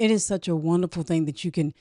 It is such a wonderful thing that you can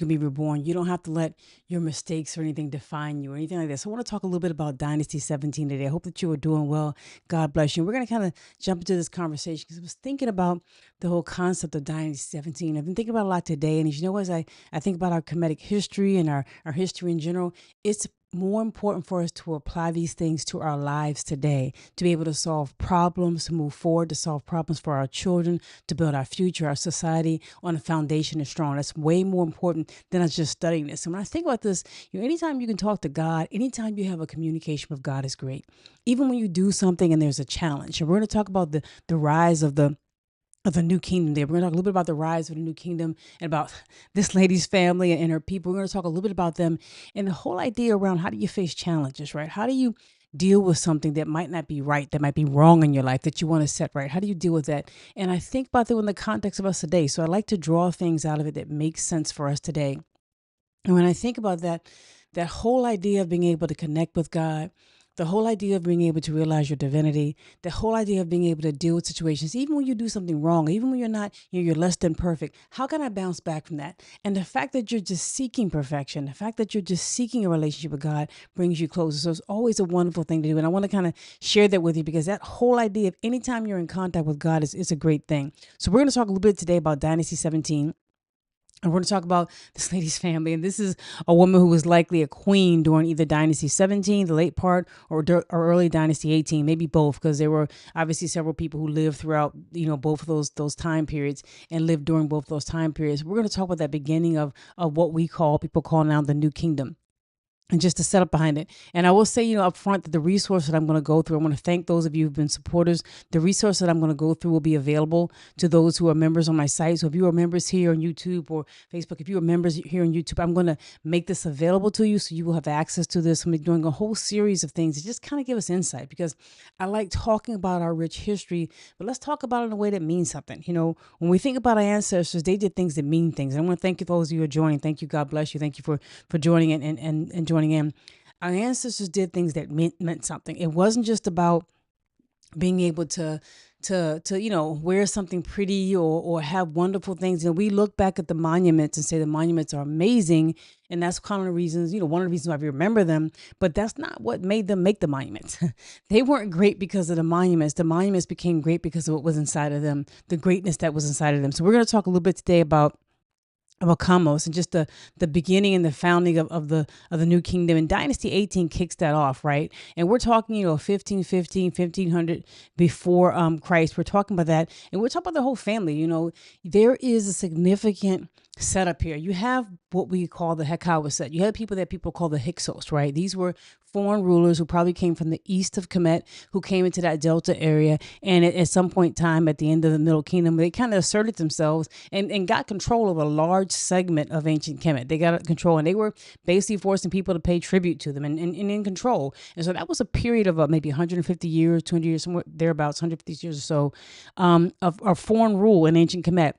be reborn. You don't have to let your mistakes or anything define you or anything like that. So I want to talk a little bit about Dynasty 17 today. I hope that you are doing well. God bless you. We're going to kind of jump into this conversation because I was thinking about the whole concept of Dynasty 17. I've been thinking about it a lot today. And as you know, as I think about our Kemetic history and our history in general, it's more important for us to apply these things to our lives today, to be able to solve problems, to move forward, to solve problems for our children, to build our future, our society on a foundation that's strong. That's way more important than us just studying this. And when I think about this, anytime you can talk to God, anytime you have a communication with God is great. Even when you do something and there's a challenge. And we're going to talk about the rise of the new kingdom there. We're going to talk a little bit about the rise of the new kingdom and about this lady's family and her people. We're going to talk a little bit about them and the whole idea around how do you face challenges, right? How do you deal with something that might not be right, that might be wrong in your life that you want to set right? How do you deal with that? And I think about that in the context of us today. So I like to draw things out of it that makes sense for us today. And when I think about that whole idea of being able to connect with God, the whole idea of being able to realize your divinity, the whole idea of being able to deal with situations, even when you do something wrong, even when you're not, you're less than perfect, how can I bounce back from that? And the fact that you're just seeking perfection, the fact that you're just seeking a relationship with God brings you closer. So it's always a wonderful thing to do. And I want to kind of share that with you because that whole idea of anytime you're in contact with God is a great thing. So we're going to talk a little bit today about Dynasty 17. And we're going to talk about this lady's family. And this is a woman who was likely a queen during either Dynasty 17, the late part, or early Dynasty 18, maybe both, because there were obviously several people who lived throughout, both of those time periods and lived during both those time periods. We're going to talk about that beginning of what people call now the New Kingdom. And just to set up behind it. And I will say, up front that the resource that I'm going to go through, I want to thank those of you who've been supporters. The resource that I'm going to go through will be available to those who are members on my site. So if you are members here on YouTube or Facebook, if you are members here on YouTube, I'm going to make this available to you so you will have access to this. I'm doing a whole series of things to just kind of give us insight because I like talking about our rich history, but let's talk about it in a way that means something. When we think about our ancestors, they did things that mean things. And I want to thank you those of you who are joining. Thank you. God bless you. Thank you for joining and joining in. Our ancestors did things that meant something. It wasn't just about being able to wear something pretty or have wonderful things. We look back at the monuments and say the monuments are amazing, and that's kind of the reasons, one of the reasons why we remember them. But that's not what made them make the monuments. They weren't great because of the monuments. The monuments became great because of what was inside of them, the greatness that was inside of them. So we're going to talk a little bit today about Kamose and just the beginning and the founding of the new kingdom. And Dynasty 18 kicks that off, right? And we're talking, 1500 before Christ. We're talking about that. And we're talking about the whole family. There is a significant setup here. You have what we call the Het-ka-Ptah. You have people that people call the Hyksos, right? These were foreign rulers who probably came from the east of Kemet, who came into that Delta area. And at some point in time, at the end of the Middle Kingdom, they kind of asserted themselves and got control of a large segment of ancient Kemet. They got control, and they were basically forcing people to pay tribute to them and in control. And so that was a period of maybe 150 years, 200 years, somewhere thereabouts, 150 years or so of foreign rule in ancient Kemet.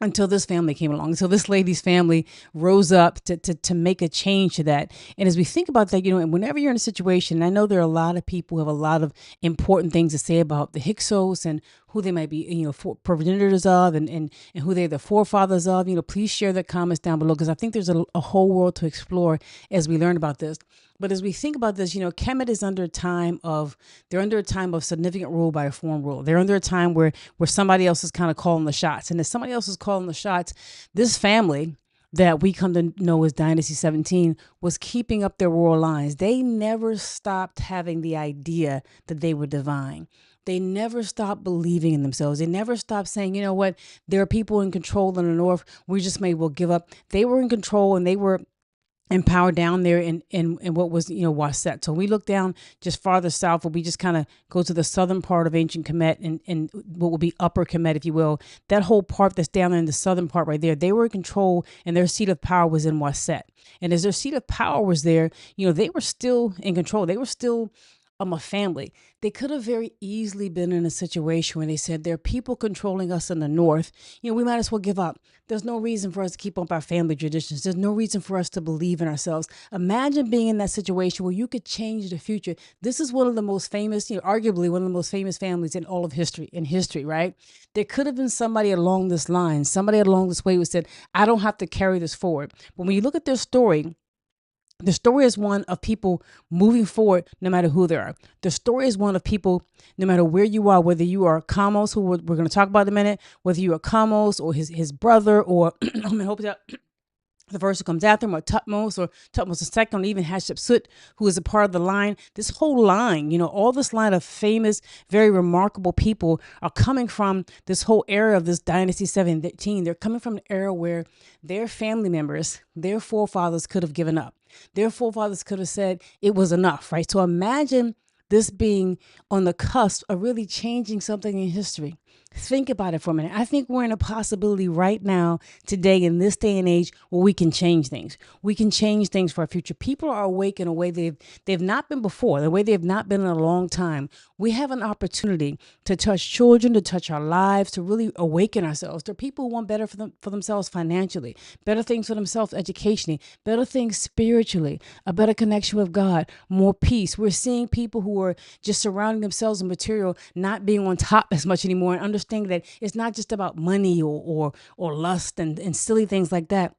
Until this family came along, until this lady's family rose up to make a change to that. And as we think about that, and whenever you're in a situation, I know there are a lot of people who have a lot of important things to say about the Hyksos and who they might be, progenitors of and who they're the forefathers of. Please share the comments down below because I think there's a whole world to explore as we learn about this. But as we think about this, Kemet is under a time of significant rule by a foreign rule. They're under a time where somebody else is kind of calling the shots. And if somebody else is calling the shots, this family that we come to know as Dynasty 17 was keeping up their royal lines. They never stopped having the idea that they were divine. They never stopped believing in themselves. They never stopped saying, what, there are people in control in the north. We just may well give up. They were in control and they were and power down there in what was, Auset. So we look down just farther south, where we just kind of go to the southern part of ancient Kemet and what would be upper Kemet, if you will. That whole part that's down there in the southern part right there, they were in control and their seat of power was in Auset. And as their seat of power was there, they were still in control. They were still a family. they could have very easily been in a situation where they said there are people controlling us in the north. We might as well give up. There's no reason for us to keep up our family traditions. There's no reason for us to believe in ourselves. Imagine being in that situation where you could change the future. This is one of the most famous, arguably one of the most famous families in all of history, right? There could have been somebody along this line, somebody along this way who said, I don't have to carry this forward. But when you look at their story, the story is one of people moving forward no matter who they are. The story is one of people, no matter where you are, whether you are Kamose, who we're going to talk about in a minute, whether you are Kamose or his brother, or hope that the verse who comes after him, or Thutmose II, or even Hatshepsut, who is a part of the line. This whole line, all this line of famous, very remarkable people are coming from this whole era of this Dynasty 17. They're coming from an era where their family members, their forefathers could have given up. Their forefathers could have said it was enough, right? So imagine this being on the cusp of really changing something in history. Think about it for a minute. I think we're in a possibility right now, today, in this day and age, where we can change things. We can change things for our future. People are awake in a way they've not been before, the way they've not been in a long time. We have an opportunity to touch children, to touch our lives, to really awaken ourselves. There are people who want better for themselves financially, better things for themselves educationally, better things spiritually, a better connection with God, more peace. We're seeing people who are just surrounding themselves with material, not being on top as much anymore, and understanding that it's not just about money or lust and silly things like that.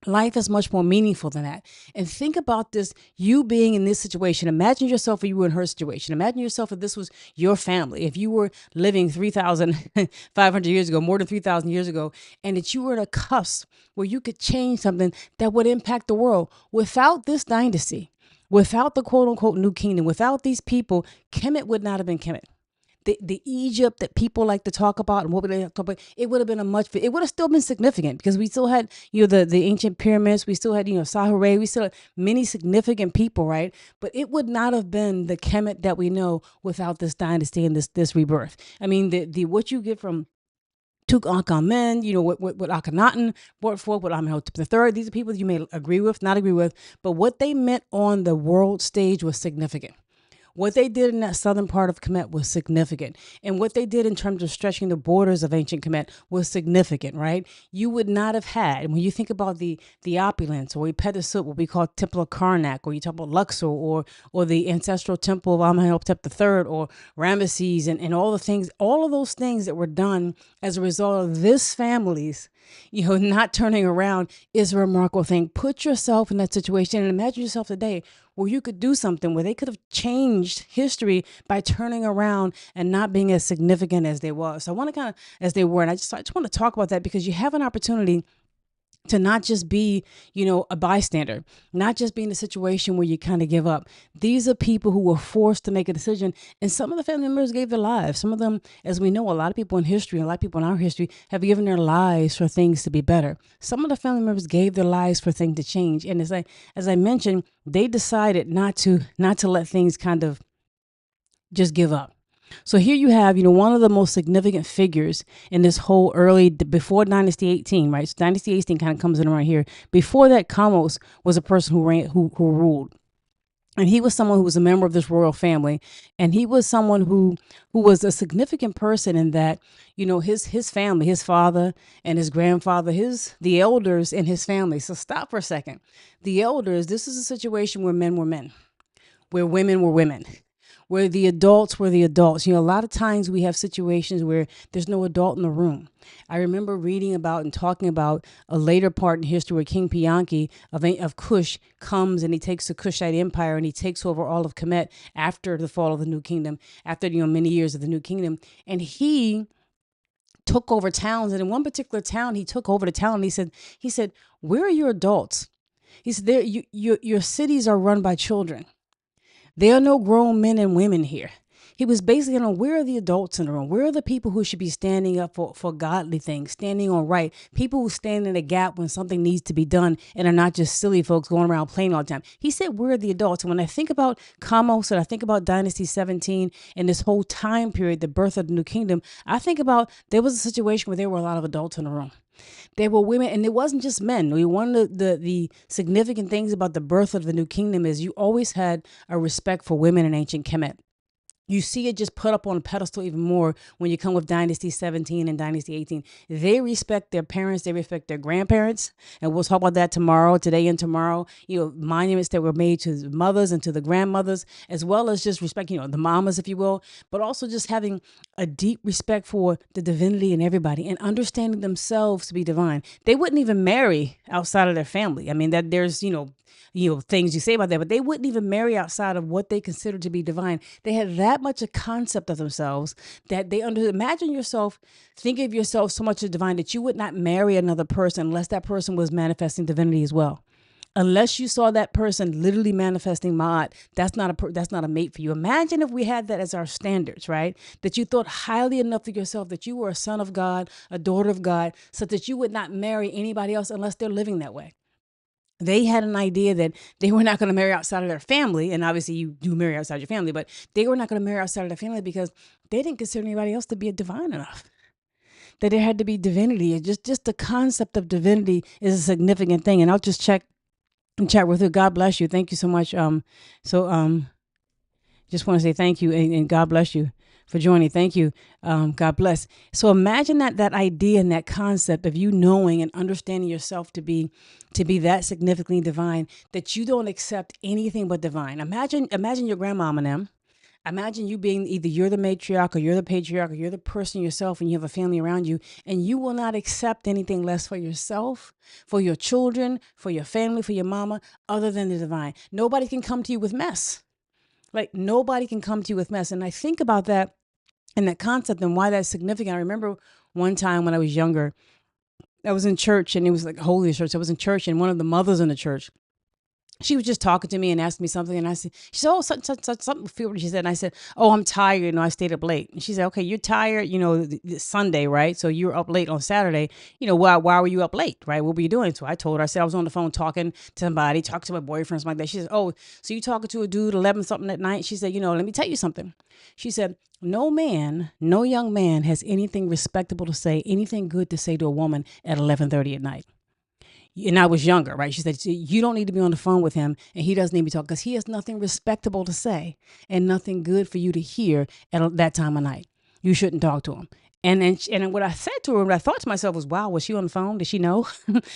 Life is much more meaningful than that. And think about this, you being in this situation. Imagine yourself if you were in her situation. Imagine yourself if this was your family, if you were living 3,500 years ago, more than 3,000 years ago, and that you were in a cusp where you could change something that would impact the world. Without this dynasty, without the quote unquote new kingdom, without these people, Kemet would not have been Kemet. The Egypt that people like to talk about and what would they talk about, it would have been it would have still been significant, because we still had, the ancient pyramids, we still had, Sahara, we still had many significant people, right? But it would not have been the Kemet that we know without this dynasty and this rebirth. I mean, the what you get from Tutankhamun, what Akhenaten brought forth, what Ahmose III, these are people that you may agree with, not agree with, but what they meant on the world stage was significant. What they did in that southern part of Kemet was significant. And what they did in terms of stretching the borders of ancient Kemet was significant, right? You would not have had, when you think about the opulence, or Ptahhotep, what we call Temple of Karnak, or you talk about Luxor, or the ancestral temple of Ahmose III, or Ramesses, and all of those things that were done as a result of this family's, not turning around, is a remarkable thing. Put yourself in that situation and imagine yourself today where you could do something where they could have changed history by turning around and not being as significant as they were. So I want to as they were. And I just want to talk about that, because you have an opportunity to not just be, a bystander, not just be in a situation where you kind of give up. These are people who were forced to make a decision. And some of the family members gave their lives. Some of them, as we know, a lot of people in history, a lot of people in our history have given their lives for things to be better. Some of the family members gave their lives for things to change. And as I mentioned, they decided not to let things kind of just give up. So here you have, one of the most significant figures in this whole before Dynasty 18, right? So Dynasty 18 kind of comes in around here. Before that, Kamose was a person who ruled. And he was someone who was a member of this royal family. And he was someone who was a significant person in that, his family, his father and his grandfather, the elders in his family. So stop for a second. The elders, this is a situation where men were men, where women were women, where the adults were the adults. A lot of times we have situations where there's no adult in the room. I remember reading about and talking about a later part in history where King Piankhy of Kush comes and he takes the Kushite Empire and he takes over all of Kemet after the fall of the New Kingdom, after many years of the New Kingdom. And he took over towns. And in one particular town, he took over the town and he said, where are your adults? He said, your cities are run by children. There are no grown men and women here. He was basically, where are the adults in the room? Where are the people who should be standing up for godly things, standing on right? People who stand in a gap when something needs to be done and are not just silly folks going around playing all the time. He said, where are the adults? And when I think about Kamose and I think about Dynasty 17 and this whole time period, the birth of the New Kingdom, I think about there was a situation where there were a lot of adults in the room. There were women, and it wasn't just men. One of the significant things about the birth of the New Kingdom is you always had a respect for women in ancient Kemet. You see it just put up on a pedestal even more when you come with Dynasty 17 and Dynasty 18. They respect their parents, they respect their grandparents, and we'll talk about that tomorrow, today and tomorrow. Monuments that were made to the mothers and to the grandmothers, as well as just respect, the mamas, if you will, but also just having a deep respect for the divinity in everybody and understanding themselves to be divine. They wouldn't even marry outside of their family. I mean, that there's, things you say about that, but they wouldn't even marry outside of what they consider to be divine. They had that much a concept of themselves that they imagine yourself, think of yourself so much as divine that you would not marry another person unless that person was manifesting divinity as well. Unless you saw that person literally manifesting Ma'at, that's not a mate for you. Imagine if we had that as our standards, right? That you thought highly enough of yourself that you were a son of God, a daughter of God, so that you would not marry anybody else unless they're living that way. They had an idea that they were not going to marry outside of their family. And obviously you do marry outside your family, but they were not going to marry outside of their family because they didn't consider anybody else to be divine enough. That there had to be divinity. And just the concept of divinity is a significant thing. And I'll just check and chat with you. God bless you. Thank you so much. Just want to say thank you and God bless you for joining. Thank you. God bless. So imagine that idea and that concept of you knowing and understanding yourself to be that significantly divine, that you don't accept anything but divine. Imagine your grandmama and them. Imagine you being either you're the matriarch or you're the patriarch or you're the person yourself and you have a family around you and you will not accept anything less for yourself, for your children, for your family, for your mama, other than the divine. Nobody can come to you with mess. Like nobody can come to you with mess. And I think about that and that concept and why that's significant. I remember one time when I was younger, I was in church and it was like holy church. I was in church and one of the mothers in the church, she was just talking to me and asked me something. And she said, oh, something, feel what she said. And I said, oh, I'm tired. I stayed up late. And she said, okay, you're tired, it's Sunday, right? So you're up late on Saturday. Why were you up late, right? What were you doing? So I told her, I said, I was on the phone talking to somebody, talking to my boyfriend, something like that. She said, oh, so you talking to a dude 11 something at night? She said, let me tell you something. She said, no young man has anything respectable to say, anything good to say to a woman at 11:30 at night. And I was younger, right? She said, you don't need to be on the phone with him and he doesn't need to be talking because he has nothing respectable to say and nothing good for you to hear at that time of night. You shouldn't talk to him. And what I said to her, what I thought to myself was, wow, was she on the phone? Did she know?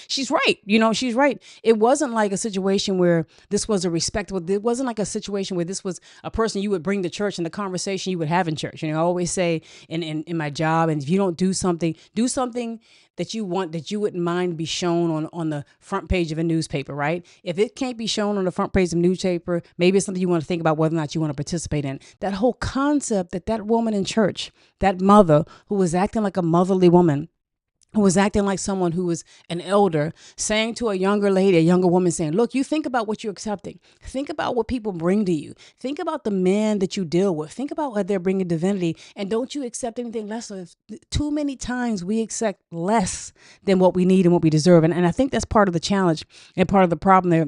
She's right. She's right. It wasn't like a situation where this was a respectable, it wasn't like a situation where this was a person you would bring to church and the conversation you would have in church. I always say in my job, and if you don't do something that you want, that you wouldn't mind be shown on the front page of a newspaper, right? If it can't be shown on the front page of a newspaper, maybe it's something you want to think about whether or not you want to participate in. That whole concept that woman in church, that mother who was acting like a motherly woman, who was acting like someone who was an elder, saying to a younger lady, a younger woman, saying, look, you think about what you're accepting. Think about what people bring to you. Think about the man that you deal with. Think about what they're bringing divinity. And don't you accept anything less. So too many times we accept less than what we need and what we deserve. And I think that's part of the challenge and part of the problem there.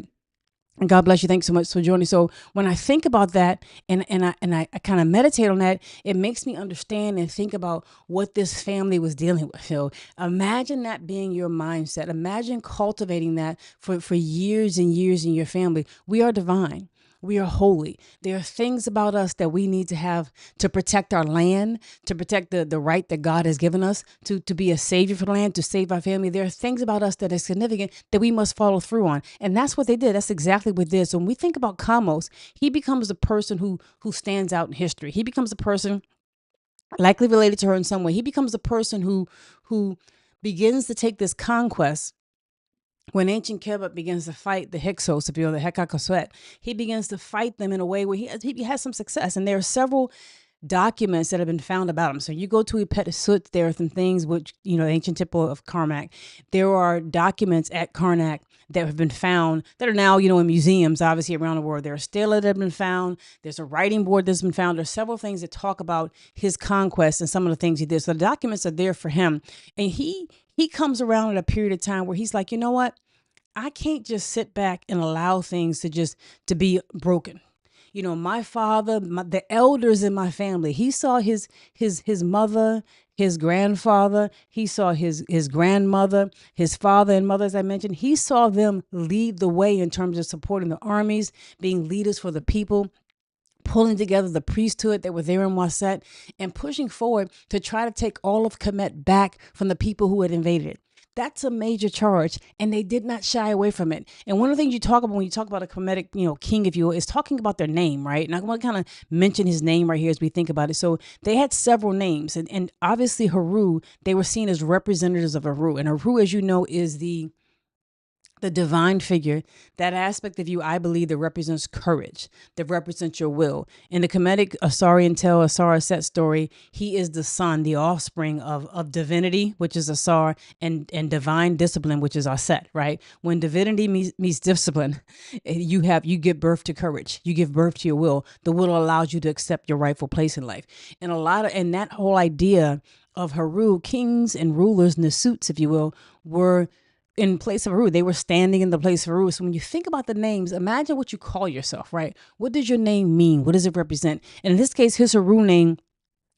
And God bless you. Thanks so much for joining. So when I think about that and I kind of meditate on that, it makes me understand and think about what this family was dealing with. So imagine that being your mindset. Imagine cultivating that for years and years in your family. We are divine. We are holy. There are things about us that we need to have to protect our land, to protect the right that God has given us, to be a savior for the land, to save our family. There are things about us that are significant that we must follow through on. And that's what they did. That's exactly what they did. So when we think about Kamose, he becomes a person who stands out in history. He becomes a person likely related to her in some way. He becomes a person who begins to take this conquest. When ancient Kemet begins to fight the Hyksos, if you know, the Het-ka-Ptah, he begins to fight them in a way where he has some success. And there are several documents that have been found about him. So you go to Het-ka-Ptah, there are some things which, the ancient temple of Karnak. There are documents at Karnak that have been found that are now, in museums, obviously around the world. There are stela that have been found. There's a writing board that's been found. There's several things that talk about his conquest and some of the things he did. So the documents are there for him. And he comes around at a period of time where he's like, you know what? I can't just sit back and allow things to be broken. My father, the elders in my family, he saw his mother, his grandfather, he saw his grandmother, his father and mother, as I mentioned. He saw them lead the way in terms of supporting the armies, being leaders for the people, pulling together the priesthood that were there in Auset and pushing forward to try to take all of Kemet back from the people who had invaded it. That's a major charge, and they did not shy away from it. And one of the things you talk about when you talk about a Kemetic, king, if you will, is talking about their name, right? And I want to kind of mention his name right here as we think about it. So they had several names, and obviously Heru, they were seen as representatives of Heru. And Heru, as you know, is the divine figure, that aspect of you, I believe, that represents courage, that represents your will. In the Kemetic Ausarian tale, Auset story, he is the son, the offspring of divinity, which is Asar, and divine discipline, which is Auset, right? When divinity meets discipline, you give birth to courage. You give birth to your will. The will allows you to accept your rightful place in life. And that whole idea of Heru, kings and rulers, Nasuts, if you will, were in place of Heru. They were standing in the place of Heru. So when you think about the names, imagine what you call yourself, right? What does your name mean? What does it represent? And in this case, his Heru name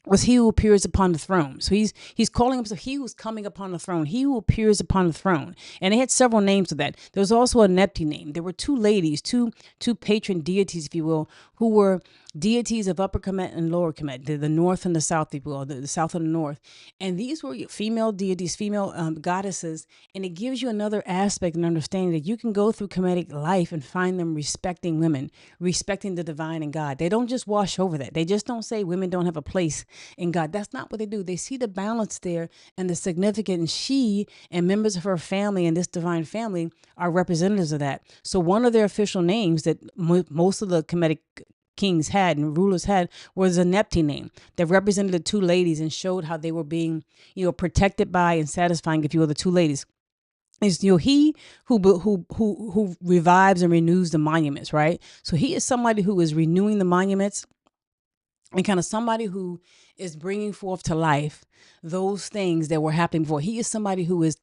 was he who appears upon the throne. So he's calling himself he who's coming upon the throne, he who appears upon the throne. And they had several names of that. There was also a Nepti name. There were two ladies, two patron deities, if you will, who were deities of Upper Kemet and Lower Kemet, the north and the south, if you will, the south and the north. And these were female deities, female goddesses. And it gives you another aspect and understanding that you can go through Kemetic life and find them respecting women, respecting the divine and God. They don't just wash over that. They just don't say women don't have a place in God. That's not what they do. They see the balance there and the significance. And she and members of her family and this divine family are representatives of that. So one of their official names that most of the Kemetic kings had and rulers had was a Nepti name that represented the two ladies and showed how they were being, protected by and satisfying, if you will, the two ladies. Is he who revives and renews the monuments, right? So he is somebody who is renewing the monuments and kind of somebody who is bringing forth to life those things that were happening before. He is somebody who is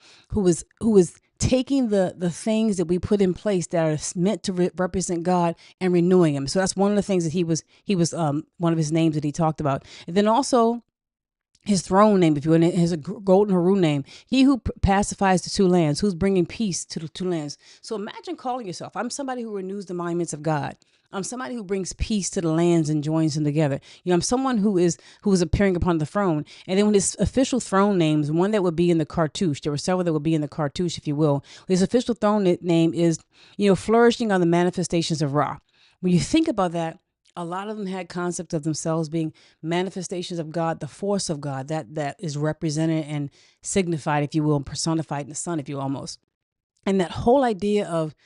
taking the things that we put in place that are meant to represent God and renewing him. So that's one of the things that he was one of his names that he talked about. And then also his throne name, if you will, his golden Heru name, he who pacifies the two lands, who's bringing peace to the two lands. So imagine calling yourself, I'm somebody who renews the monuments of God. I'm somebody who brings peace to the lands and joins them together. I'm someone who is appearing upon the throne. And then when his official throne names, one that would be in the cartouche, there were several that would be in the cartouche, if you will. His official throne name is, flourishing on the manifestations of Ra. When you think about that, a lot of them had concepts of themselves being manifestations of God, the force of God that is represented and signified, if you will, and personified in the sun, if you will, almost. And that whole idea of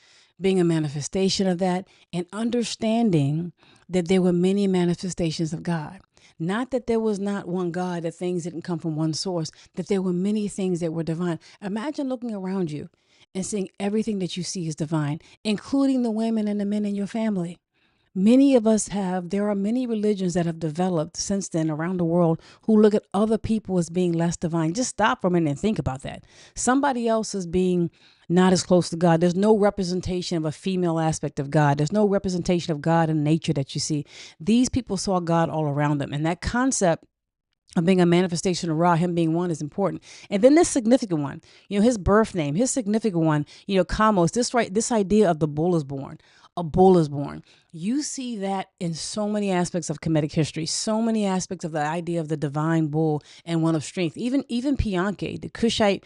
being a manifestation of that and understanding that there were many manifestations of God. Not that there was not one God, that things didn't come from one source, that there were many things that were divine. Imagine looking around you and seeing everything that you see is divine, including the women and the men in your family. Many of us there are many religions that have developed since then around the world who look at other people as being less divine. Just stop for a minute and think about that. Somebody else is being not as close to God. There's no representation of a female aspect of God. There's no representation of God in nature that you see. These people saw God all around them. And that concept of being a manifestation of Ra, him being one, is important. And then this significant one, his birth name, his significant one, Kamose, this idea of the bull is born. A bull is born. You see that in so many aspects of Kemetic history, so many aspects of the idea of the divine bull and one of strength. Even Piankhy, the Kushite,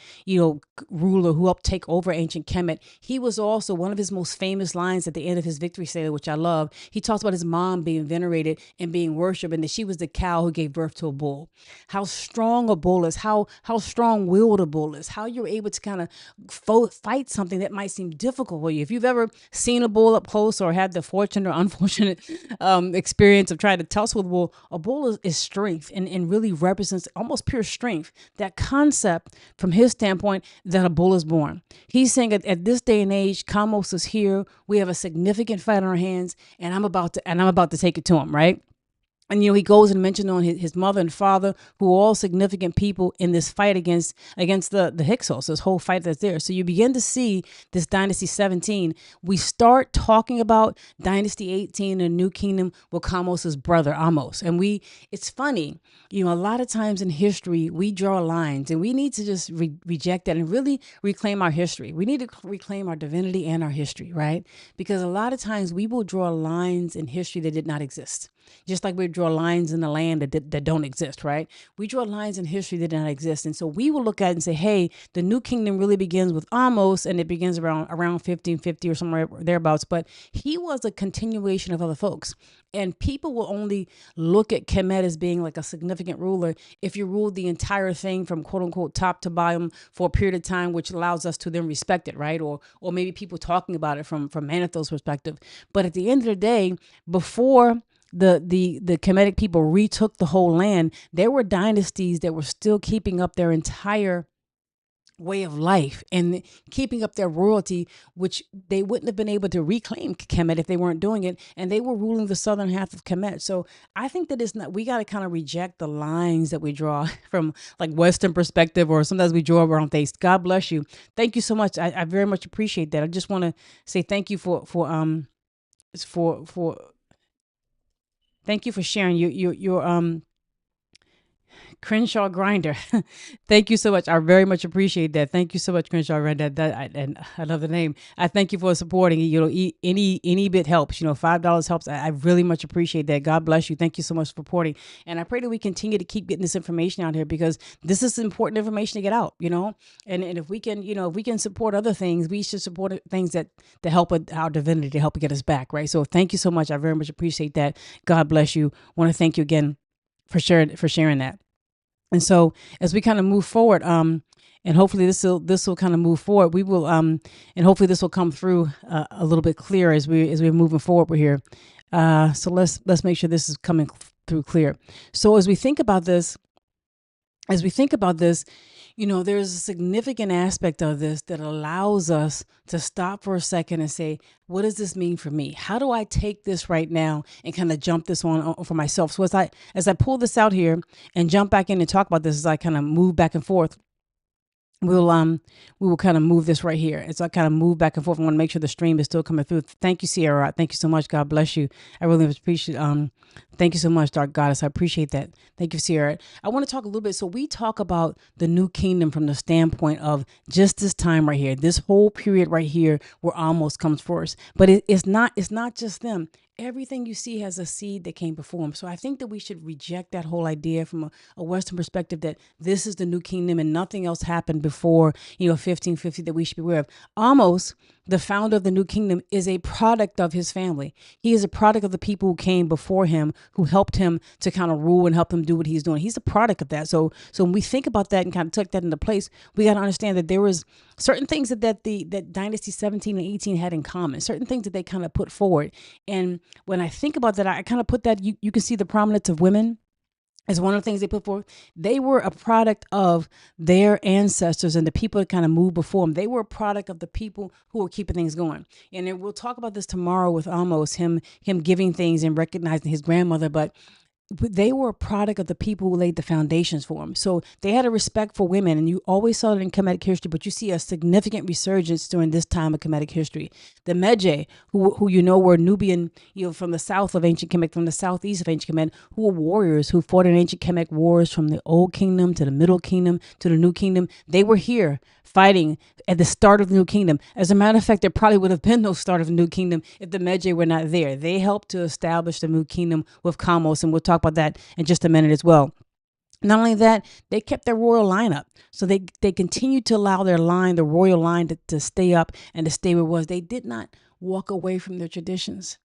ruler who helped take over ancient Kemet, he was also one of his most famous lines at the end of his victory Stela, which I love. He talks about his mom being venerated and being worshipped, and that she was the cow who gave birth to a bull. How strong a bull is, how strong-willed a bull is, how you're able to kind of fight something that might seem difficult for you. If you've ever seen a bull up close or had the fortune or unfortunate experience of trying to tussle with a bull is strength and really represents almost pure strength. That concept from his standpoint that a bull is born. He's saying at this day and age, Kamose is here. We have a significant fight on our hands, and I'm about to take it to him, right? And, he goes and mentions on his mother and father, who are all significant people in this fight against the Hyksos, this whole fight that's there. So you begin to see this Dynasty 17. We start talking about Dynasty 18, a new kingdom with Kamose's brother, Ahmose. And it's funny, a lot of times in history, we draw lines, and we need to just reject that and really reclaim our history. We need to reclaim our divinity and our history, right? Because a lot of times we will draw lines in history that did not exist. Just like we draw lines in the land that don't exist, right? We draw lines in history that do not exist. And so we will look at it and say, hey, the new kingdom really begins with Ahmose, and it begins around 1550 or somewhere thereabouts. But he was a continuation of other folks. And people will only look at Kemet as being like a significant ruler if you ruled the entire thing from quote unquote top to bottom for a period of time, which allows us to then respect it, right? Or maybe people talking about it from Manetho's perspective. But at the end of the day, before the Kemetic people retook the whole land, there were dynasties that were still keeping up their entire way of life and keeping up their royalty, which they wouldn't have been able to reclaim Kemet if they weren't doing it. And they were ruling the southern half of Kemet. So I think that it's not, we got to kind of reject the lines that we draw from like Western perspective, or sometimes we draw around things. God bless you. Thank you so much. I very much appreciate that. I just want to say thank you for thank you for sharing your Crenshaw Grinder. Thank you so much. I very much appreciate that. Thank you so much, Crenshaw Grinder. And I love the name. I thank you for supporting. Any bit helps. $5 helps. I really much appreciate that. God bless you. Thank you so much for supporting. And I pray that we continue to keep getting this information out here, because this is important information to get out. And if we can, if we can support other things, we should support things that help our divinity, to help get us back, right? So thank you so much. I very much appreciate that. God bless you. Want to thank you again for sharing that. And so as we kind of move forward, and hopefully this will kind of move forward, we will, and hopefully this will come through a little bit clearer as we're moving forward here. So let's make sure this is coming through clear. So as we think about this, there's a significant aspect of this that allows us to stop for a second and say, what does this mean for me? How do I take this right now and kind of jump this on for myself? So as I pull this out here and jump back in and talk about this, as I kind of move back and forth, we will kind of move this right here. And so I kind of move back and forth. I want to make sure the stream is still coming through. Thank you, Sierra. Thank you so much. God bless you. I really appreciate thank you so much, Dark Goddess. I appreciate that. Thank you, Sierra. I want to talk a little bit. So we talk about the new kingdom from the standpoint of just this time right here, this whole period right here where Ahmose comes first. But it's not just them. Everything you see has a seed that came before him. So I think that we should reject that whole idea from a Western perspective that this is the new kingdom and nothing else happened before, 1550 that we should be aware of. Ahmose, the founder of the new kingdom, is a product of his family. He is a product of the people who came before him, who helped him to kind of rule and help him do what he's doing. He's a product of that. So when we think about that and kind of took that into place, we got to understand that there was certain things that Dynasty 17 and 18 had in common, certain things that they kind of put forward. And when I think about that, I kind of put that, you can see the prominence of women as one of the things they put forth. They were a product of their ancestors and the people that kind of moved before them. They were a product of the people who were keeping things going. And then we'll talk about this tomorrow with Ahmose, him giving things and recognizing his grandmother. But they were a product of the people who laid the foundations for them. So they had a respect for women, and you always saw it in Kemetic history, but you see a significant resurgence during this time of Kemetic history. The Medjay, who were Nubian, from the south of ancient Kemet, from the southeast of ancient Kemet, who were warriors who fought in ancient Kemetic wars from the old kingdom to the middle kingdom to the new kingdom. They were here fighting at the start of the new kingdom. As a matter of fact, there probably would have been no start of the new kingdom if the Medjay were not there. They helped to establish the new kingdom with Kamose, and we'll talk about that in just a minute as well. Not only that, they kept their royal line up. So they continued to allow their line, the royal line, to stay up and to stay where it was. They did not walk away from their traditions,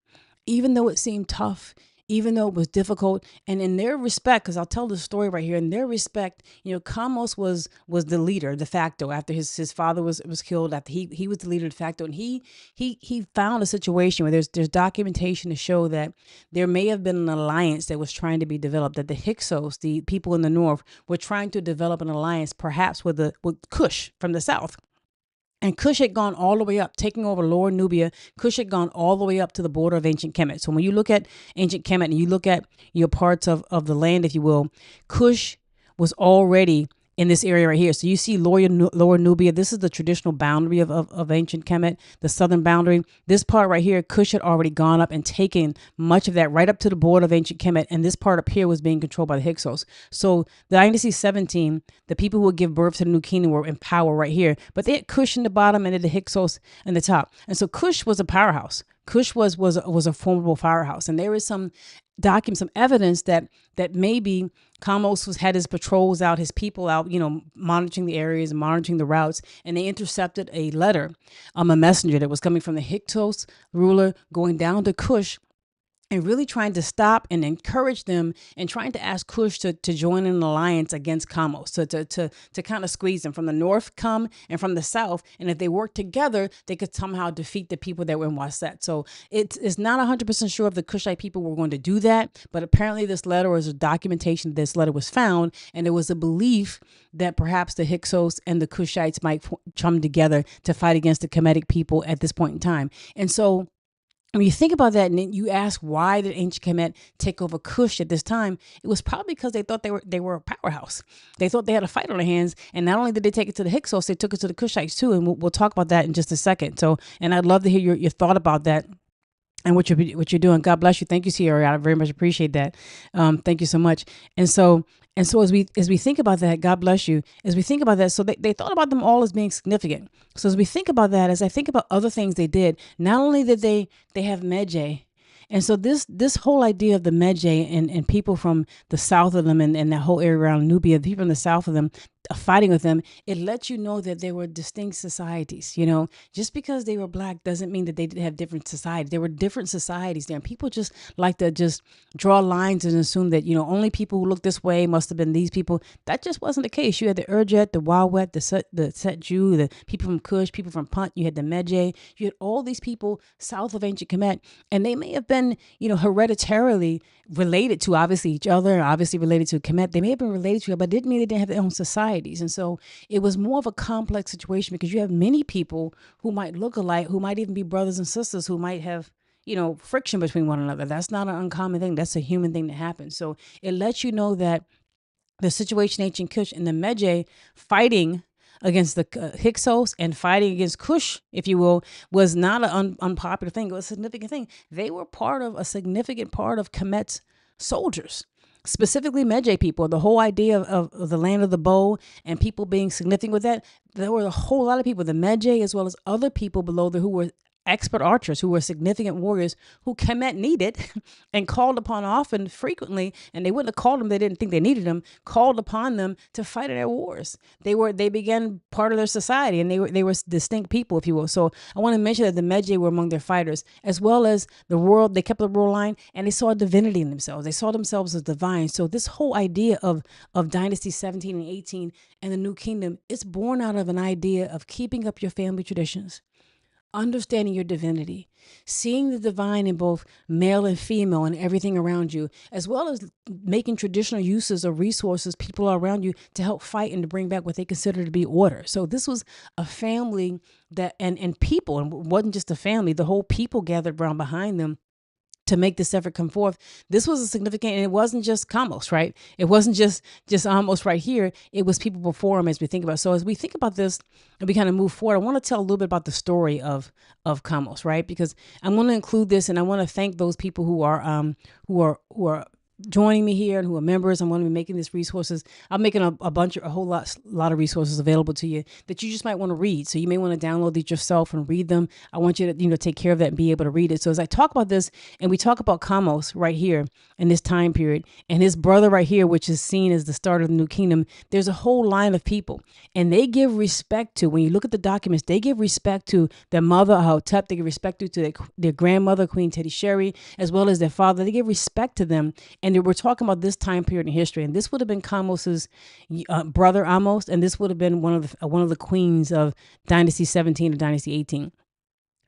even though it seemed tough, even though it was difficult. And in their respect, because I'll tell the story right here, in their respect, Kamose was the leader de facto after his father was killed, after he was the leader de facto. And he found a situation where there's documentation to show that there may have been an alliance that was trying to be developed, that the Hyksos, the people in the north, were trying to develop an alliance perhaps with Kush from the south. And Kush had gone all the way up, taking over Lower Nubia. Kush had gone all the way up to the border of ancient Kemet. So when you look at ancient Kemet and you look at your parts of the land, if you will, Kush was already in this area right here. So you see Lower Nubia. This is the traditional boundary of ancient Kemet, the southern boundary. This part right here, Kush had already gone up and taken much of that right up to the border of ancient Kemet. And this part up here was being controlled by the Hyksos. So the Dynasty 17, the people who would give birth to the new kingdom were in power right here. But they had Kush in the bottom and then the Hyksos in the top. And so Kush was a powerhouse. Kush was a formidable powerhouse. And there is some evidence that maybe Kamose had his patrols out, his people out, monitoring the areas, monitoring the routes, and they intercepted a letter, a messenger that was coming from the Hyksos ruler going down to Kush, and really trying to stop and encourage them and trying to ask Kush to join in an alliance against Kamose, to kind of squeeze them from the north come and from the south. And if they work together, they could somehow defeat the people that were in Auset. So it's not 100% sure if the Kushite people were going to do that, but apparently this letter was a documentation that this letter was found, and there was a belief that perhaps the Hyksos and the Kushites might come together to fight against the Kemetic people at this point in time. And so when you think about that, and then you ask why did ancient Kemet take over Kush at this time, it was probably because they thought they were a powerhouse. They thought they had a fight on their hands, and not only did they take it to the Hyksos, they took it to the Kushites too. And we'll talk about that in just a second. So, and I'd love to hear your thought about that and what you're doing. God bless you. Thank you, Sierra. I very much appreciate that. Thank you so much. And so as we think about that, God bless you. As we think about that, so they thought about them all as being significant. So as we think about that, as I think about other things they did, not only did they have Medjay, and so this whole idea of the Medjay and people from the south of them and that whole area around Nubia, people in the south of them, fighting with them, it lets you know that they were distinct societies. Just because they were black doesn't mean that they didn't have different societies. There were different societies there. And people just like to just draw lines and assume that, only people who look this way must have been these people. That just wasn't the case. You had the Urjet, the Wawet, the Set Jew, the people from Kush, people from Punt. You had the Medjay. You had all these people south of ancient Kemet. And they may have been, hereditarily related to obviously each other, obviously related to Kemet. They may have been related to it, but it didn't mean they didn't have their own societies. And so it was more of a complex situation because you have many people who might look alike, who might even be brothers and sisters, who might have, friction between one another. That's not an uncommon thing. That's a human thing that happens. So it lets you know that the situation ancient Kush and the Medjay fighting against the Hyksos and fighting against Kush, if you will, was not an unpopular thing. It was a significant thing. They were a significant part of Kemet's soldiers, specifically Medjay people. The whole idea of the land of the bow and people being significant with that, there were a whole lot of people, the Medjay as well as other people below there who were expert archers, who were significant warriors who Kemet needed and called upon often, frequently, and they wouldn't have called them, they didn't think they needed them, called upon them to fight in their wars. They began part of their society, and they were distinct people, if you will. So I want to mention that the Medjay were among their fighters, as well as the world. They kept the royal line, and they saw divinity in themselves. They saw themselves as divine. So this whole idea of Dynasty 17 and 18 and the New Kingdom, it's born out of an idea of keeping up your family traditions, understanding your divinity, seeing the divine in both male and female and everything around you, as well as making traditional uses of resources, people around you, to help fight and to bring back what they consider to be order. So this was a family that, and people, and it wasn't just a family, the whole people gathered around behind them to make this effort come forth. This was a significant, and it wasn't just Kamose, right? It wasn't just Ahmose right here. It was people before him, as we think about. So as we think about this and we kind of move forward, I want to tell a little bit about the story of Kamose, right? Because I'm going to include this, and I want to thank those people who are joining me here and who are members. I'm going to be making these resources. I'm making a whole lot of resources available to you that you just might want to read. So you may want to download these yourself and read them. I want you to take care of that and be able to read it. So as I talk about this, and we talk about Kamose right here in this time period, and his brother right here, which is seen as the start of the New Kingdom, there's a whole line of people, and they give respect to, when you look at the documents, they give respect to their mother, Ptahhotep. They give respect to their grandmother, Queen Teti Sheri, as well as their father. They give respect to them. And we're talking about this time period in history, and this would have been Kamose's brother Ahmose, and this would have been one of the queens of Dynasty 17 or Dynasty 18.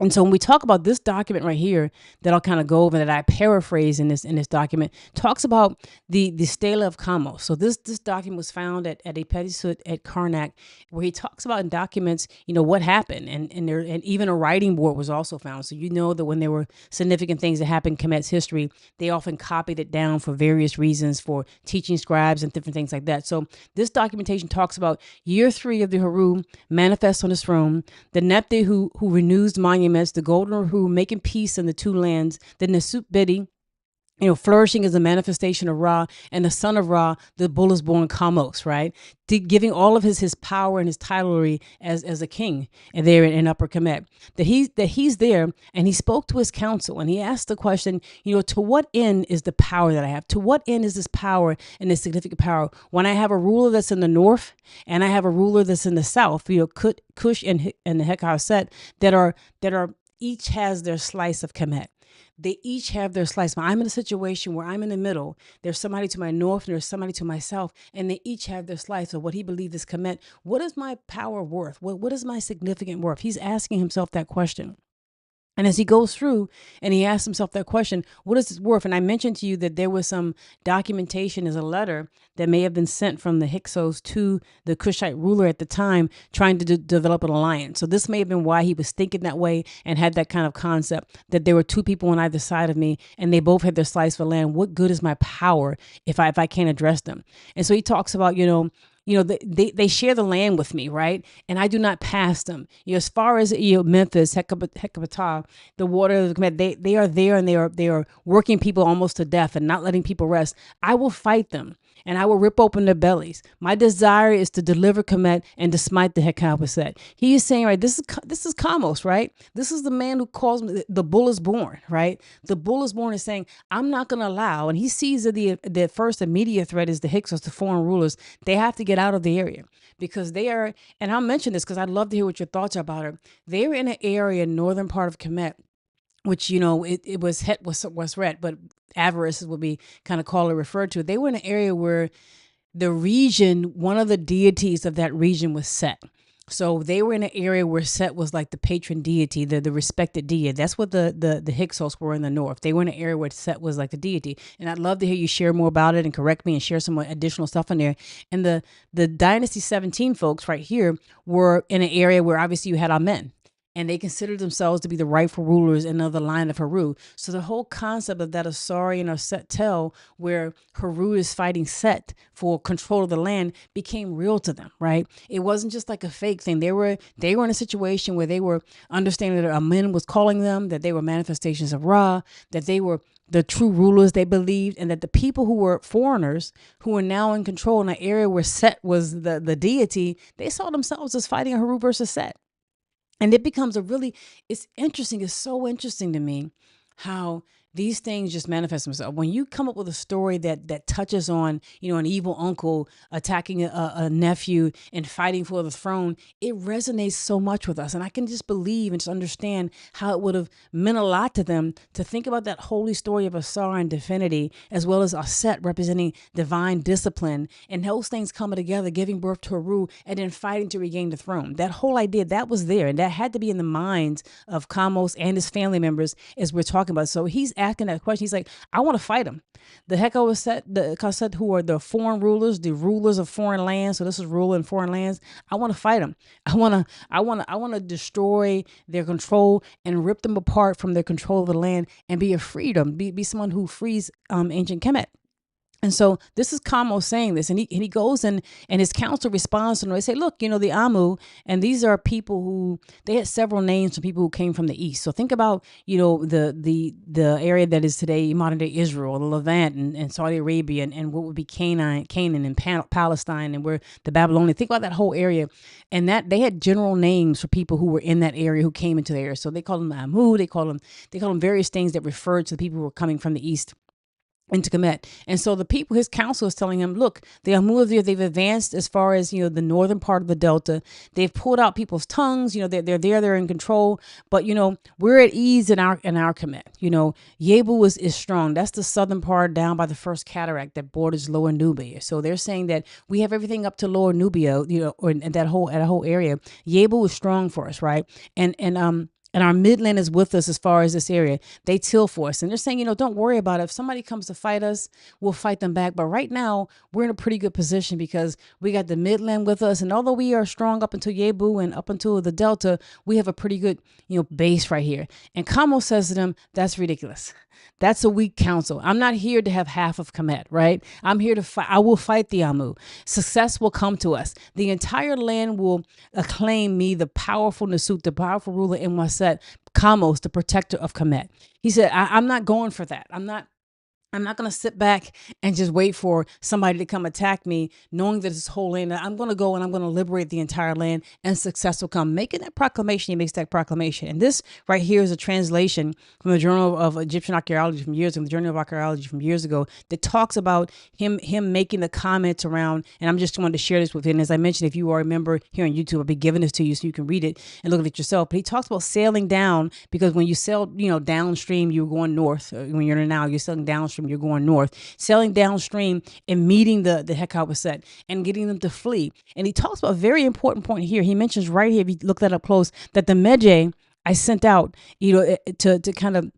And so when we talk about this document right here, that I'll kind of go over, that I paraphrase in this document, talks about the Stela of Kamose. So this document was found at a Pettisut at Karnak, where he talks about in documents, what happened, and even a writing board was also found. So that when there were significant things that happened in Kemet's history, they often copied it down for various reasons, for teaching scribes and different things like that. So this documentation talks about year 3 of the Haru manifests on his throne, the Nepte who renews the monuments, the golden who making peace in the two lands, the Nasut Bidi, flourishing as a manifestation of Ra, and the son of Ra, the bull is born Kamose, right? Giving all of his power and his titlery as a king, and there in Upper Kemet. That he's there, and he spoke to his council, and he asked the question, to what end is the power that I have? To what end is this power and this significant power when I have a ruler that's in the north and I have a ruler that's in the south? Kush and the Het-ka-Ptah that are each has their slice of Kemet. They each have their slice. But I'm in a situation where I'm in the middle. There's somebody to my north and there's somebody to my south, and they each have their slice of what he believed is Kemet. What is my power worth? What is my significant worth? He's asking himself that question. And as he goes through and he asks himself that question, what is this worth? And I mentioned to you that there was some documentation as a letter that may have been sent from the Hyksos to the Kushite ruler at the time, trying to develop an alliance. So this may have been why he was thinking that way and had that kind of concept, that there were two people on either side of me and they both had their slice of land. What good is my power if I can't address them? And so he talks about, they share the land with me, right? And I do not pass them. As far as Memphis, Het-ka-Ptah, the water of the Kemet, they are there, and they are working people almost to death and not letting people rest. I will fight them, and I will rip open their bellies. My desire is to deliver Kemet and to smite the Het-ka-Ptah. He is saying, right, this is Kamose, right? This is the man who calls me the bull is born, right? The bull is born is saying, I'm not going to allow, and he sees that the first immediate threat is the Hyksos, the foreign rulers. They have to get out of the area because they are, and I'll mention this because I'd love to hear what your thoughts are about it. They're in an area, northern part of Kemet, which, it was Het was red, but avarice would be kind of called or referred to. They were in an area where the region, one of the deities of that region was Set. So they were in an area where Set was like the patron deity, the respected deity. That's what the Hyksos were in the north. They were in an area where Set was like the deity. And I'd love to hear you share more about it and correct me and share some additional stuff in there. And the Dynasty 17 folks right here were in an area where obviously you had Amen. And they considered themselves to be the rightful rulers in the line of Haru. So the whole concept of that Ausarian or Set tell, where Haru is fighting Set for control of the land, became real to them, right? It wasn't just like a fake thing. They were in a situation where they were understanding that Amen was calling them, that they were manifestations of Ra, that they were the true rulers they believed, and that the people who were foreigners, who were now in control in an area where Set was the deity, they saw themselves as fighting Haru versus Set. And it becomes it's interesting. It's so interesting to me how these things just manifest themselves. When you come up with a story that touches on, an evil uncle attacking a nephew and fighting for the throne, it resonates so much with us. And I can just believe and just understand how it would have meant a lot to them to think about that holy story of Ausarian divinity, as well as Auset representing divine discipline, and those things coming together, giving birth to Haru, and then fighting to regain the throne. That whole idea, that was there, and that had to be in the minds of Kamose and his family members as we're talking about. So he's asking that question. He's like, I want to fight him. The Het-ka-Ptah, who are the foreign rulers, the rulers of foreign lands. So this is ruling foreign lands. I want to fight them. I want to destroy their control and rip them apart from their control of the land and be a freedom, be someone who frees ancient Kemet. And so this is Kamose saying this, and he goes and his council responds to him. They say, look, the Amu, and these are people who, they had several names for people who came from the east. So think about, the area that is today modern day Israel, the Levant and Saudi Arabia, and what would be Canaan and Palestine, and where the Babylonians. Think about that whole area, and that they had general names for people who were in that area, who came into the area. So they called them Amu. They call them various things that referred to the people who were coming from the east into Kemet. And so the people, his council is telling him, look, the Ahmose, they've advanced as far as, the northern part of the Delta. They've pulled out people's tongues, they're there, they're in control, but, we're at ease in our Kemet. Yebu is strong. That's the southern part down by the first cataract that borders Lower Nubia. So they're saying that we have everything up to Lower Nubia, or that whole area. Yebu is strong for us, right? And And our midland is with us as far as this area. They till for us. And they're saying, don't worry about it. If somebody comes to fight us, we'll fight them back. But right now, we're in a pretty good position because we got the midland with us. And although we are strong up until Yebu and up until the Delta, we have a pretty good, base right here. And Kamo says to them, that's ridiculous. That's a weak counsel. I'm not here to have half of Kemet, right? I'm here to fight. I will fight the Amu. Success will come to us. The entire land will acclaim me, the powerful Nasut, the powerful ruler in Waset, Kamos, the protector of Kemet. He said, I'm not going for that. I'm not going to sit back and just wait for somebody to come attack me, knowing that this whole land, I'm going to go and I'm going to liberate the entire land and success will come. Making that proclamation, he makes that proclamation. And this right here is a translation from the Journal of Egyptian Archaeology from years ago, the Journal of Archaeology from years ago, that talks about him making the comments around, and I'm just wanted to share this with you. And as I mentioned, if you are a member here on YouTube, I'll be giving this to you so you can read it and look at it yourself. But he talks about sailing down, because when you sail, downstream, you're going north. When you're in now, you're sailing downstream, you're going north, sailing downstream and meeting the Het-ka-Ptah and getting them to flee. And he talks about a very important point here. He mentions right here, if you look that up close, that the Medjay I sent out, to kind of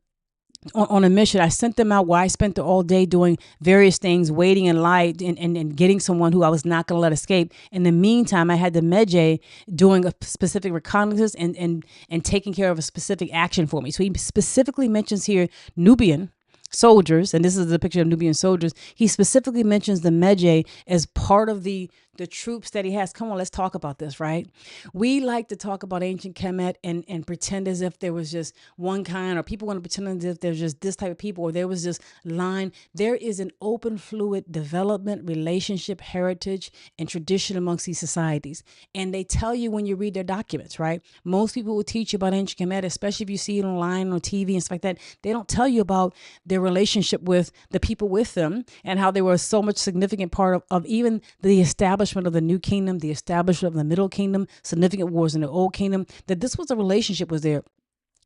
on a mission. I sent them out where I spent all day doing various things, waiting in line and getting someone who I was not going to let escape. In the meantime, I had the Medjay doing a specific reconnaissance and taking care of a specific action for me. So he specifically mentions here Nubian soldiers, and this is the picture of Nubian soldiers. He specifically mentions the Medjay as part of the troops that he has. Come on, let's talk about this, right? We like to talk about ancient Kemet and pretend as if there was just one kind, or people want to pretend as if there's just this type of people, or there was this line. There is an open, fluid development, relationship, heritage, and tradition amongst these societies. And they tell you when you read their documents, right? Most people will teach you about ancient Kemet, especially if you see it online on TV and stuff like that. They don't tell you about their relationship with the people with them and how they were so much significant part of even the establishment of the New Kingdom, the establishment of the Middle Kingdom, significant wars in the Old Kingdom, that this was a relationship was there.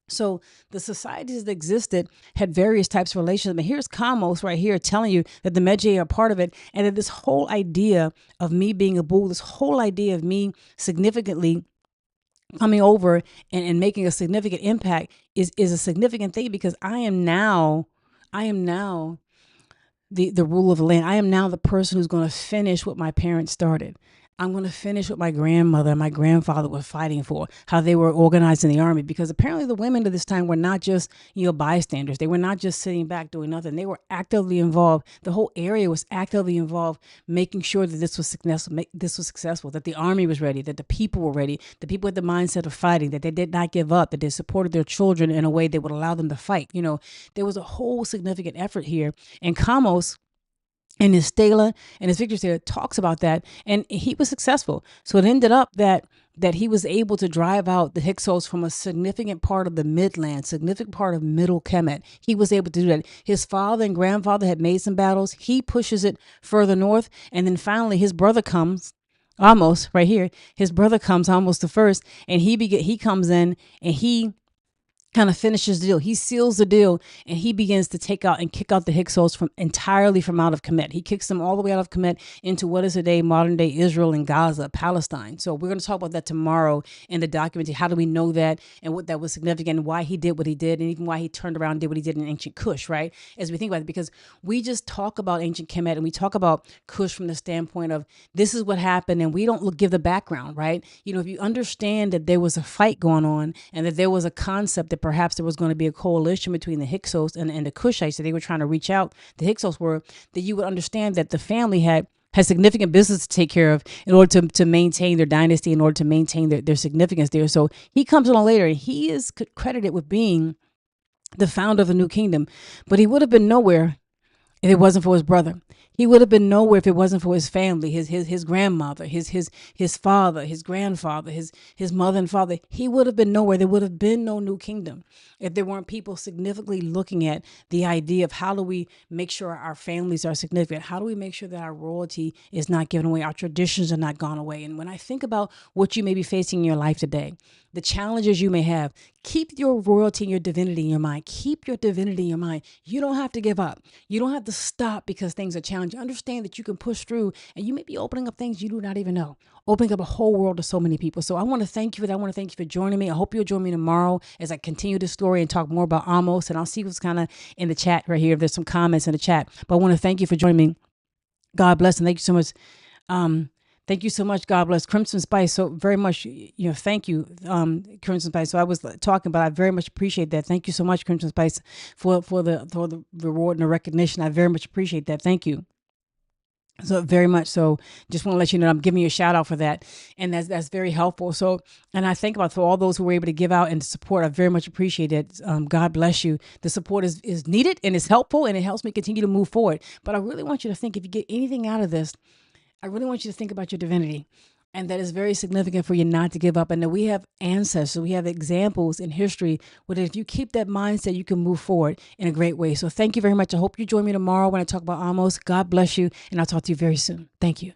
So the societies that existed had various types of relations. But here's Kamos right here telling you that the Medjay are part of it, and that this whole idea of me being a bull, this whole idea of me significantly coming over and making a significant impact is a significant thing, because I am now the rule of the land. I am now the person who's going to finish what my parents started. I'm going to finish what my grandmother and my grandfather were fighting for, how they were organized in the army, because apparently the women of this time were not just, bystanders. They were not just sitting back doing nothing. They were actively involved. The whole area was actively involved, making sure that this was successful, that the army was ready, that the people were ready, the people had the mindset of fighting, that they did not give up, that they supported their children in a way that would allow them to fight. There was a whole significant effort here. And Kamos, and his Stela and his victory Stela talks about that, and he was successful. So it ended up that he was able to drive out the Hyksos from a significant part of the Midland, significant part of Middle Kemet. He was able to do that. His father and grandfather had made some battles. He pushes it further north, and then finally his brother comes. Almost right here, his brother comes almost the first, and he comes in and he kind of finishes the deal. He seals the deal, and he begins to take out and kick out the Hyksos entirely from out of Kemet. He kicks them all the way out of Kemet into what is today modern day Israel and Gaza, Palestine. So we're going to talk about that tomorrow in the documentary. How do we know that, and what that was significant, and why he did what he did, and even why he turned around and did what he did in ancient Kush, right? As we think about it, because we just talk about ancient Kemet and we talk about Kush from the standpoint of this is what happened, and we don't give the background, right? If you understand that there was a fight going on and that there was a concept that perhaps there was going to be a coalition between the Hyksos and the Kushites that they were trying to reach out. The Hyksos were, that you would understand that the family had significant business to take care of in order to maintain their dynasty, in order to maintain their significance there. So he comes along later, and he is credited with being the founder of the New Kingdom, but he would have been nowhere if it wasn't for his brother. He would have been nowhere if it wasn't for his family, his grandmother, his father, his grandfather, his mother and father. He would have been nowhere. There would have been no New Kingdom if there weren't people significantly looking at the idea of how do we make sure our families are significant? How do we make sure that our royalty is not given away? Our traditions are not gone away. And when I think about what you may be facing in your life today, the challenges you may have, keep your royalty and your divinity in your mind. Keep your divinity in your mind. You don't have to give up. You don't have to stop because things are challenging. challenge. Understand that you can push through, and you may be opening up things you do not even know, opening up a whole world to so many people. So I want to thank you for that. I want to thank you for joining me. I hope you'll join me tomorrow as I continue this story and talk more about Ahmose, and I'll see what's kind of in the chat right here. If there's some comments in the chat, but I want to thank you for joining me. God bless, and thank you so much. Thank you so much. God bless. Crimson Spice. So very much, thank you, Crimson Spice. So I was talking, but I very much appreciate that. Thank you so much, Crimson Spice, for the reward and the recognition. I very much appreciate that. Thank you. So very much so. Just want to let you know I'm giving you a shout out for that, and that's very helpful. So, and I think about for all those who were able to give out and support, I very much appreciate it. God bless you. The support is needed and it's helpful, and it helps me continue to move forward. But I really want you to think, if you get anything out of this, I really want you to think about your divinity, and that is very significant for you not to give up. And that we have ancestors, we have examples in history where if you keep that mindset, you can move forward in a great way. So thank you very much. I hope you join me tomorrow when I talk about Ahmose. God bless you, and I'll talk to you very soon. Thank you.